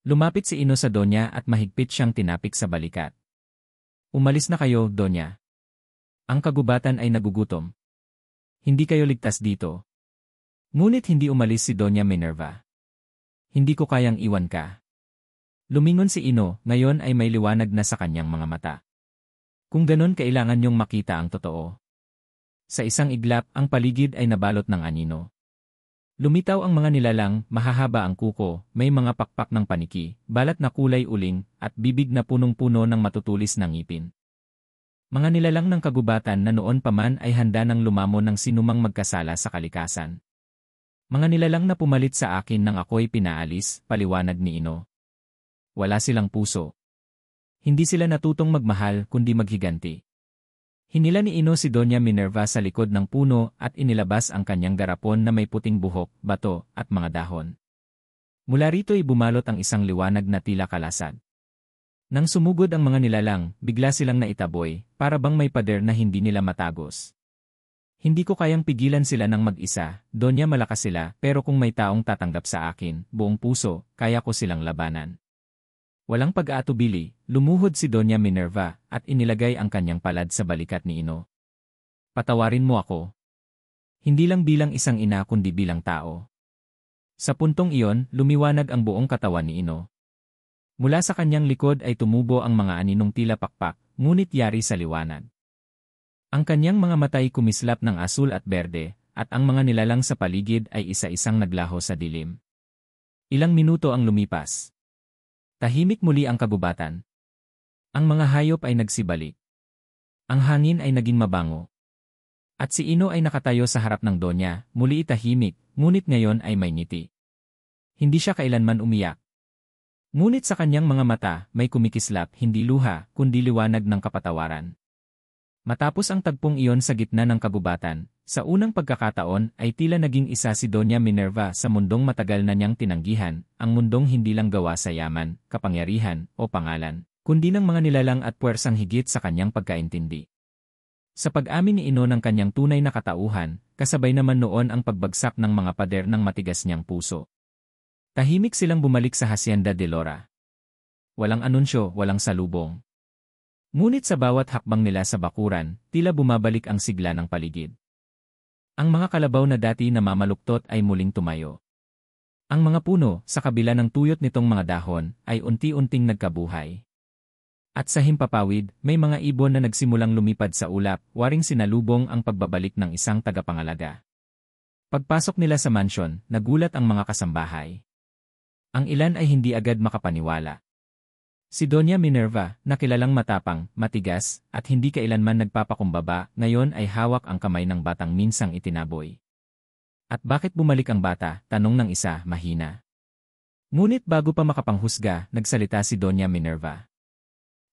Lumapit si Ino sa Donya at mahigpit siyang tinapik sa balikat. Umalis na kayo, Donya. Ang kagubatan ay nagugutom. Hindi kayo ligtas dito. Ngunit hindi umalis si Donya Minerva. Hindi ko kayang iwan ka. Lumingon si Ino, ngayon ay may liwanag na sa kanyang mga mata. Kung ganon, kailangan niyong makita ang totoo. Sa isang iglap, ang paligid ay nabalot ng anino. Lumitaw ang mga nilalang, mahahaba ang kuko, may mga pakpak ng paniki, balat na kulay uling, at bibig na punong-puno ng matutulis na ngipin. Mga nilalang ng kagubatan na noon pa man ay handa ng lumamon ng sinumang magkasala sa kalikasan. Mga nilalang na pumalit sa akin nang ako'y pinaalis, paliwanag ni Ino. Wala silang puso. Hindi sila natutong magmahal kundi maghiganti. Hinila ni Ino si Donya Minerva sa likod ng puno at inilabas ang kanyang garapon na may puting buhok, bato, at mga dahon. Mula rito'y bumalot ang isang liwanag na tila kalasag. Nang sumugod ang mga nilalang, bigla silang naitaboy, para bang may pader na hindi nila matagos. Hindi ko kayang pigilan sila ng mag-isa, Donya, malakas sila, pero kung may taong tatanggap sa akin, buong puso, kaya ko silang labanan. Walang pag-aatubili, lumuhod si Donya Minerva at inilagay ang kanyang palad sa balikat ni Ino. Patawarin mo ako. Hindi lang bilang isang ina kundi bilang tao. Sa puntong iyon, lumiwanag ang buong katawan ni Ino. Mula sa kanyang likod ay tumubo ang mga aninong tila pakpak, ngunit yari sa liwanag. Ang kanyang mga matay kumislap ng asul at berde, at ang mga nilalang sa paligid ay isa-isang naglaho sa dilim. Ilang minuto ang lumipas. Tahimik muli ang kagubatan. Ang mga hayop ay nagsibalik. Ang hangin ay naging mabango. At si Ino ay nakatayo sa harap ng Donya, muli tahimik, ngunit ngayon ay may ngiti. Hindi siya kailanman umiyak. Ngunit sa kanyang mga mata, may kumikislap, hindi luha, kundi liwanag ng kapatawaran. Matapos ang tagpong iyon sa gitna ng kagubatan, sa unang pagkakataon ay tila naging isa si Donya Minerva sa mundong matagal na niyang tinanggihan, ang mundong hindi lang gawa sa yaman, kapangyarihan, o pangalan, kundi ng mga nilalang at puwersang higit sa kanyang pagkaintindi. Sa pag-amin ni Ino ng kanyang tunay na katauhan, kasabay naman noon ang pagbagsak ng mga pader ng matigas niyang puso. Tahimik silang bumalik sa Hacienda de Lora. Walang anunsyo, walang salubong. Ngunit sa bawat hakbang nila sa bakuran, tila bumabalik ang sigla ng paligid. Ang mga kalabaw na dati namamaluktot ay muling tumayo. Ang mga puno, sa kabila ng tuyot nitong mga dahon, ay unti-unting nagkabuhay. At sa himpapawid, may mga ibon na nagsimulang lumipad sa ulap, waring sinalubong ang pagbabalik ng isang tagapangalaga. Pagpasok nila sa mansyon, nagulat ang mga kasambahay. Ang ilan ay hindi agad makapaniwala. Si Donya Minerva, na kilalang matapang, matigas, at hindi kailanman nagpapakumbaba, ngayon ay hawak ang kamay ng batang minsang itinaboy. At bakit bumalik ang bata? Tanong ng isa, mahina. Ngunit bago pa makapanghusga, nagsalita si Donya Minerva.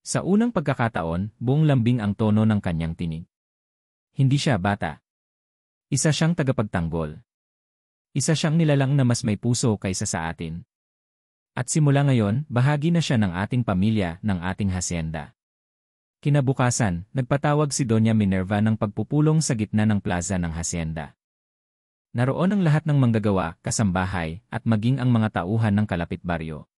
Sa unang pagkakataon, buong lambing ang tono ng kanyang tinig. Hindi siya bata. Isa siyang tagapagtanggol. Isa siyang nilalang na mas may puso kaysa sa atin. At simula ngayon, bahagi na siya ng ating pamilya, ng ating hacienda. Kinabukasan, nagpatawag si Donya Minerva ng pagpupulong sa gitna ng plaza ng hacienda. Naroon ang lahat ng manggagawa, kasambahay, at maging ang mga tauhan ng kalapit baryo.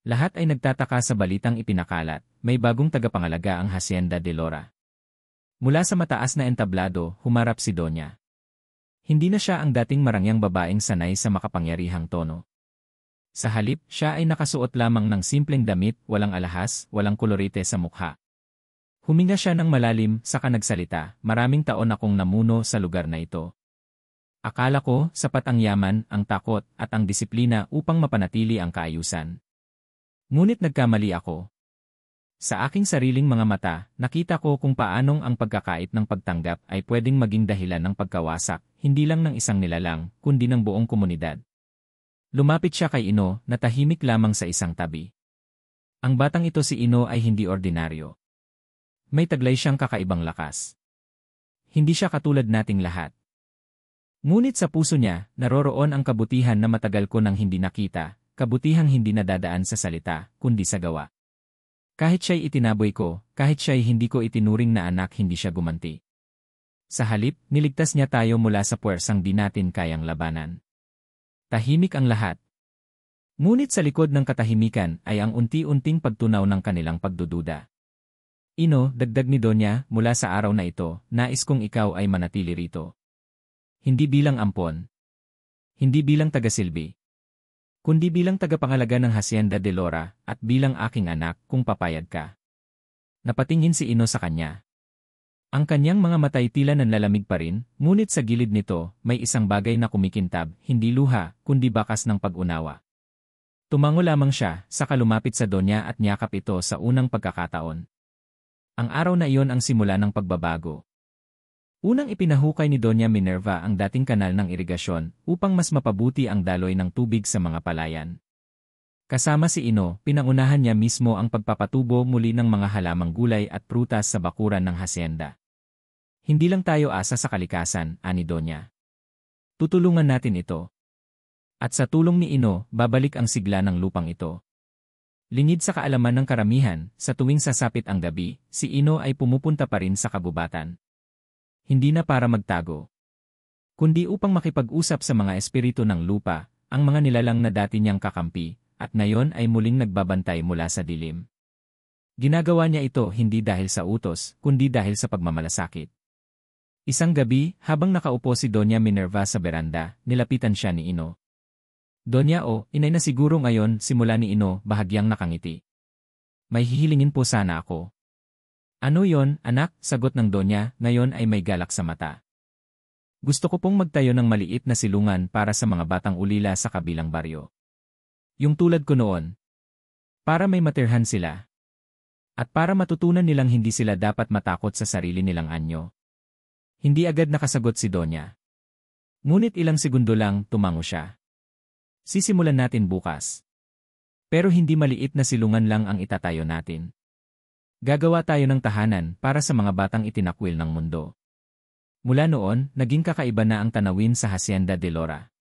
Lahat ay nagtataka sa balitang ipinakalat, may bagong tagapangalaga ang Hacienda de Lora. Mula sa mataas na entablado, humarap si Donya. Hindi na siya ang dating marangyang babaeng sanay sa makapangyarihang tono. Sa halip, siya ay nakasuot lamang ng simpleng damit, walang alahas, walang kolorite sa mukha. Huminga siya ng malalim, saka nagsalita, maraming taon akong namuno sa lugar na ito. Akala ko, sapat ang yaman, ang takot, at ang disiplina upang mapanatili ang kaayusan. Ngunit nagkamali ako. Sa aking sariling mga mata, nakita ko kung paanong ang pagkakait ng pagtanggap ay pwedeng maging dahilan ng pagkawasak, hindi lang ng isang nilalang, kundi ng buong komunidad. Lumapit siya kay Ino, na tahimik lamang sa isang tabi. Ang batang ito si Ino ay hindi ordinaryo. May taglay siyang kakaibang lakas. Hindi siya katulad nating lahat. Ngunit sa puso niya, naroroon ang kabutihan na matagal ko nang hindi nakita, kabutihang hindi nadadaan sa salita, kundi sa gawa. Kahit siya'y itinaboy ko, kahit siya'y hindi ko itinuring na anak, hindi siya gumanti. Sa halip, niligtas niya tayo mula sa puwersang di natin kayang labanan. Tahimik ang lahat. Ngunit sa likod ng katahimikan ay ang unti-unting pagtunaw ng kanilang pagdududa. Ino, dagdag ni Donya, mula sa araw na ito, nais kong ikaw ay manatili rito. Hindi bilang ampon. Hindi bilang tagasilbi. Kundi bilang tagapangalaga ng Hacienda de Lora, at bilang aking anak kung papayag ka. Napatingin si Ino sa kanya. Ang kanyang mga matay tila nanlalamig pa rin, ngunit sa gilid nito, may isang bagay na kumikintab, hindi luha, kundi bakas ng pag-unawa. Tumango lamang siya, saka lumapit sa Donya at niyakap ito sa unang pagkakataon. Ang araw na iyon ang simula ng pagbabago. Unang ipinahukay ni Donya Minerva ang dating kanal ng irigasyon upang mas mapabuti ang daloy ng tubig sa mga palayan. Kasama si Ino, pinangunahan niya mismo ang pagpapatubo muli ng mga halamang gulay at prutas sa bakuran ng hasyenda. Hindi lang tayo asa sa kalikasan, ani Donya. Tutulungan natin ito. At sa tulong ni Ino, babalik ang sigla ng lupang ito. Lingid sa kaalaman ng karamihan, sa tuwing sasapit ang gabi, si Ino ay pumupunta pa rin sa kabubatan. Hindi na para magtago, kundi upang makipag-usap sa mga espiritu ng lupa, ang mga nilalang na dati niyang kakampi, at ngayon ay muling nagbabantay mula sa dilim. Ginagawa niya ito hindi dahil sa utos, kundi dahil sa pagmamalasakit. Isang gabi, habang nakaupo si Donya Minerva sa beranda, nilapitan siya ni Ino. Donya, inay na siguro ngayon, simula ni Ino, bahagyang nakangiti. May hihilingin po sana ako. Ano yon, anak? Sagot ng Donya, ngayon ay may galak sa mata. Gusto ko pong magtayo ng maliit na silungan para sa mga batang ulila sa kabilang baryo. Yung tulad ko noon. Para may matirhan sila. At para matutunan nilang hindi sila dapat matakot sa sarili nilang anyo. Hindi agad nakasagot si Donya. Ngunit ilang segundo lang, tumango siya. Sisimulan natin bukas. Pero hindi maliit na silungan lang ang itatayo natin. Gagawa tayo ng tahanan para sa mga batang itinakwil ng mundo. Mula noon, naging kakaiba na ang tanawin sa Hacienda de Lora.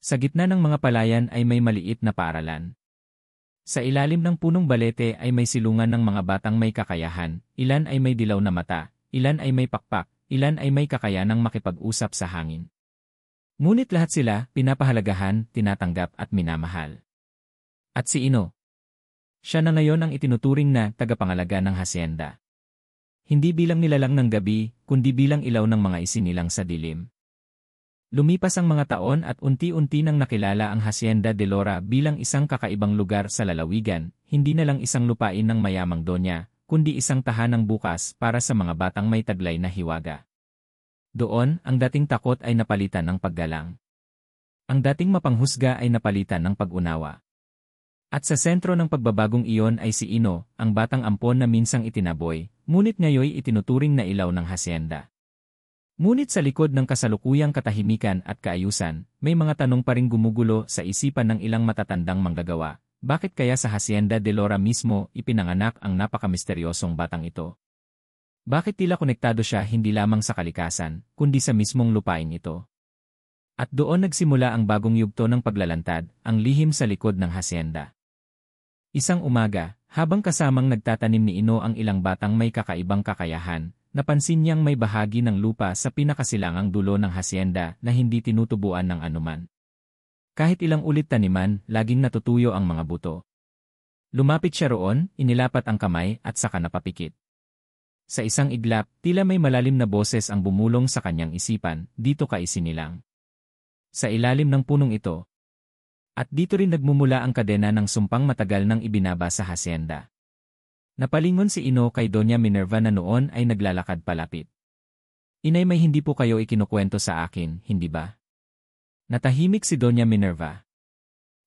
Sa gitna ng mga palayan ay may maliit na paaralan. Sa ilalim ng punong balete ay may silungan ng mga batang may kakayahan, ilan ay may dilaw na mata, ilan ay may pakpak, ilan ay may kakayanang makipag-usap sa hangin. Ngunit lahat sila, pinapahalagahan, tinatanggap at minamahal. At si Ino. Siya na ngayon ang itinuturing na tagapangalaga ng hasyenda. Hindi bilang nilalang ng gabi, kundi bilang ilaw ng mga isinilang sa dilim. Lumipas ang mga taon at unti-unti nang nakilala ang Hacienda de Lora bilang isang kakaibang lugar sa lalawigan, hindi na lang isang lupain ng mayamang Donya, kundi isang tahanang bukas para sa mga batang may taglay na hiwaga. Doon, ang dating takot ay napalitan ng paggalang. Ang dating mapanghusga ay napalitan ng pag-unawa. At sa sentro ng pagbabagong iyon ay si Ino, ang batang ampon na minsang itinaboy, ngunit ngayoy itinuturing na ilaw ng hasyenda. Ngunit sa likod ng kasalukuyang katahimikan at kaayusan, may mga tanong pa ring gumugulo sa isipan ng ilang matatandang manggagawa. Bakit kaya sa Hacienda de Lora mismo ipinanganak ang napakamisteryosong batang ito? Bakit tila konektado siya hindi lamang sa kalikasan, kundi sa mismong lupain ito? At doon nagsimula ang bagong yugto ng paglalantad, ang lihim sa likod ng hasyenda. Isang umaga, habang kasamang nagtatanim ni Ino ang ilang batang may kakaibang kakayahan, napansin niyang may bahagi ng lupa sa pinakasilangang dulo ng hasyenda na hindi tinutubuan ng anuman. Kahit ilang ulit taniman, laging natutuyo ang mga buto. Lumapit siya roon, inilapat ang kamay at saka napapikit. Sa isang iglap, tila may malalim na boses ang bumulong sa kanyang isipan, dito ka isinilang. Sa ilalim ng punong ito. At dito rin nagmumula ang kadena ng sumpang matagal nang ibinaba sa hasyenda. Napalingon si Ino kay Doña Minerva na noon ay naglalakad palapit. Inay, may hindi po kayo ikinukwento sa akin, hindi ba? Natahimik si Doña Minerva.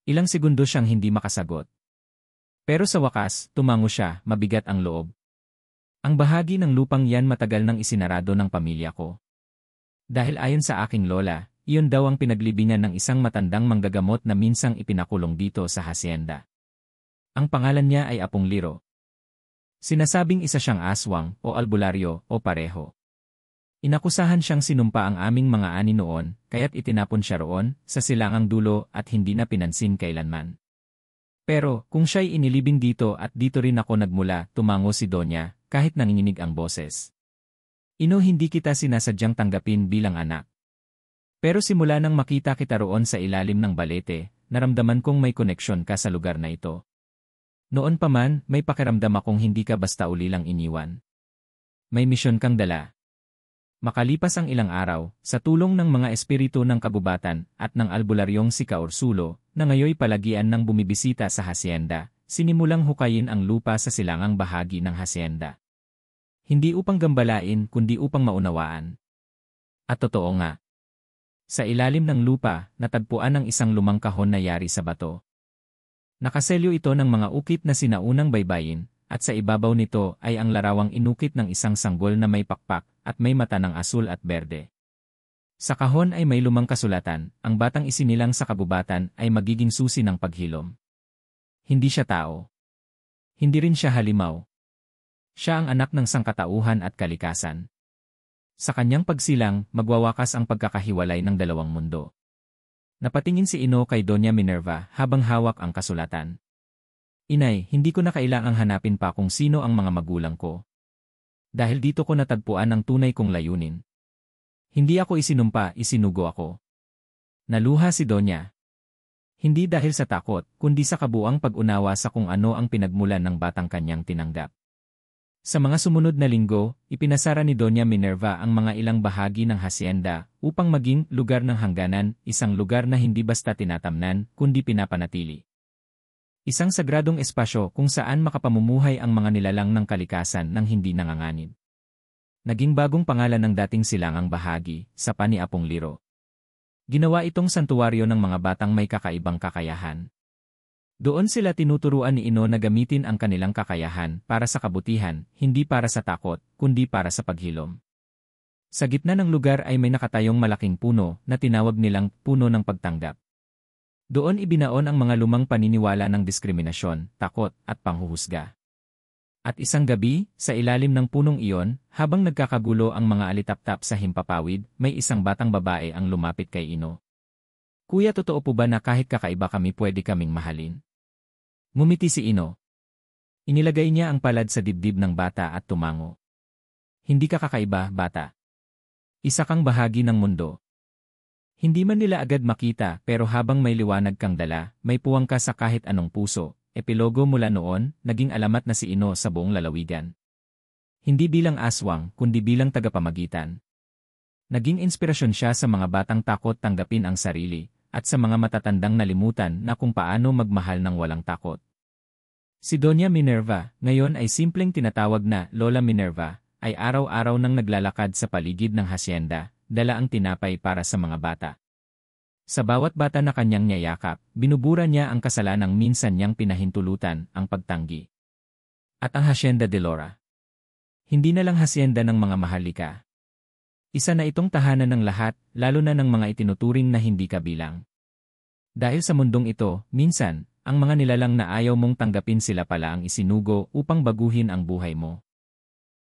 Ilang segundo siyang hindi makasagot. Pero sa wakas, tumango siya, mabigat ang loob. Ang bahagi ng lupang yan matagal nang isinarado ng pamilya ko. Dahil ayon sa aking lola, iyon daw ang pinaglibingan ng isang matandang manggagamot na minsang ipinakulong dito sa hasyenda. Ang pangalan niya ay Apong Liro. Sinasabing isa siyang aswang o albularyo o pareho. Inakusahan siyang sinumpa ang aming mga ani noon, kaya't itinapon siya roon, sa silangang dulo at hindi na pinansin kailanman. Pero, kung siya'y inilibing dito at dito rin ako nagmula, tumango si Donya, kahit nanginginig ang boses. Ino, hindi kita sinasadyang tanggapin bilang anak. Pero simula nang makita kita roon sa ilalim ng balete, naramdaman kong may koneksyon ka sa lugar na ito. Noon pa man, may pakiramdam akong hindi ka basta uli lang iniwan. May misyon kang dala. Makalipas ang ilang araw, sa tulong ng mga espiritu ng kagubatan at ng albularyong si Kaursulo, na ngayoy palagian ng bumibisita sa hasyenda, sinimulang hukayin ang lupa sa silangang bahagi ng hasyenda. Hindi upang gambalain kundi upang maunawaan. At totoo nga. Sa ilalim ng lupa, natagpuan ang isang lumang kahon na yari sa bato. Nakaselyo ito ng mga ukit na sinaunang baybayin, at sa ibabaw nito ay ang larawang inukit ng isang sanggol na may pakpak at may mata ng asul at berde. Sa kahon ay may lumang kasulatan, ang batang isinilang sa kabubatan ay magiging susi ng paghilom. Hindi siya tao. Hindi rin siya halimaw. Siya ang anak ng sangkatauhan at kalikasan. Sa kanyang pagsilang, magwawakas ang pagkakahiwalay ng dalawang mundo. Napatingin si Ino kay Doña Minerva habang hawak ang kasulatan. Inay, hindi ko na kailangang hanapin pa kung sino ang mga magulang ko. Dahil dito ko natagpuan ang tunay kong layunin. Hindi ako isinumpa, isinugo ako. Naluha si Doña. Hindi dahil sa takot, kundi sa kabuang pag-unawa sa kung ano ang pinagmulan ng batang kanyang tinanggap. Sa mga sumunod na linggo, ipinasara ni Doña Minerva ang mga ilang bahagi ng hasyenda upang maging lugar ng hangganan, isang lugar na hindi basta tinatamnan, kundi pinapanatili. Isang sagradong espasyo kung saan makapamumuhay ang mga nilalang ng kalikasan nang hindi nanganganib. Naging bagong pangalan ng dating silangang bahagi, Sapa ni Apong Liro. Ginawa itong santuwaryo ng mga batang may kakaibang kakayahan. Doon sila tinuturuan ni Ino na gamitin ang kanilang kakayahan para sa kabutihan, hindi para sa takot, kundi para sa paghilom. Sa gitna ng lugar ay may nakatayong malaking puno na tinawag nilang puno ng pagtanggap. Doon ibinaon ang mga lumang paniniwala ng diskriminasyon, takot, at panghuhusga. At isang gabi, sa ilalim ng punong iyon, habang nagkakagulo ang mga alitaptap sa himpapawid, may isang batang babae ang lumapit kay Ino. Kuya, totoo po ba na kahit kakaiba kami pwede kaming mahalin? Ngumiti si Ino. Inilagay niya ang palad sa dibdib ng bata at tumango. Hindi ka kakaiba, bata. Isa kang bahagi ng mundo. Hindi man nila agad makita pero habang may liwanag kang dala, may puwang ka sa kahit anong puso. Epilogo mula noon, naging alamat na si Ino sa buong lalawigan. Hindi bilang aswang, kundi bilang tagapamagitan. Naging inspirasyon siya sa mga batang takot tanggapin ang sarili, at sa mga matatandang nalimutan na kung paano magmahal ng walang takot. Si Doña Minerva, ngayon ay simpleng tinatawag na Lola Minerva, ay araw-araw nang naglalakad sa paligid ng hasyenda, dala ang tinapay para sa mga bata. Sa bawat bata na kanyang niyayakap, binubura niya ang kasalanang minsan niyang pinahintulutan, ang pagtanggi. At ang Hacienda de Lora. Hindi na lang hasyenda ng mga mahalika. Isa na itong tahanan ng lahat, lalo na ng mga itinuturing na hindi kabilang. Dahil sa mundong ito, minsan, ang mga nilalang na ayaw mong tanggapin sila pala ang isinugo upang baguhin ang buhay mo.